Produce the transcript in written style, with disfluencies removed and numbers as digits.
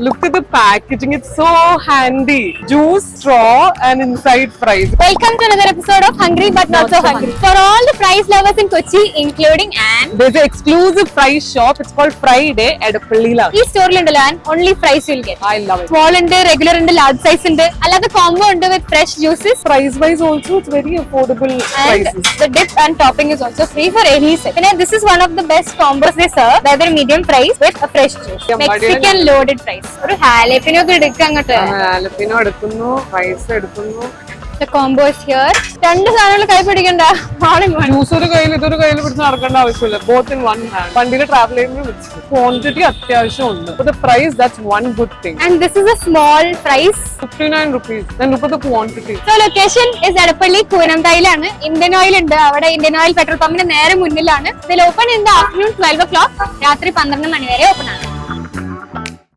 Look at the packaging. It's so handy. Juice, straw, and inside fries. Welcome to another episode of Hungry but Not So Hungry. For all the fries lovers in Kochi, including Anne. There's an exclusive fries shop. It's called Friday at Appalila. This store uണ്ടല്ലോ Anne, only fries you'll get. I love it. Small ഉണ്ട്, regular ഉണ്ട്, large size ഉണ്ട്. അല്ലാതെ combo ഉണ്ട് with fresh juices. Price wise also, it's very affordable And prices. the dip and topping is also free for any set. And this is one of the best combos they serve. Either medium fries with a fresh juice. Mexican loaded fries. ഒരു jalapeno ഒക്കെ എടുക്കുക അങ്ങോട്ട്. jalapeno എടുക്കുന്നു, fries എടുക്കുന്നു. The combo is here. രണ്ട് സാധനങ്ങൾ കൈ പിടിക്കണ്ട. ജ്യൂസ് ഒരു കയ്യിൽ ഇതൊരു കയ്യിൽ പിടിച്ച് നടക്കേണ്ട ആവശ്യമില്ല. Both in one hand. വണ്ടിയിൽ ട്രാവൽ ചെയ്യുമ്പോൾ ക്വാണ്ടിറ്റി അത്യാവശ്യം ഉണ്ട്. For the price, that's one good thing. And this is a small fries. 59 rupees. Then look at the quantity. So location is Edappalli, Koonamthayilanu. Indian Oil ഉണ്ട്. അവിടെ Indian Oil petrol pumpന്റെ നേരെ മുന്നിലാണ്. They'll open in the afternoon 12 o'clock. രാത്രി 12 മണി വരെ open ആണ്.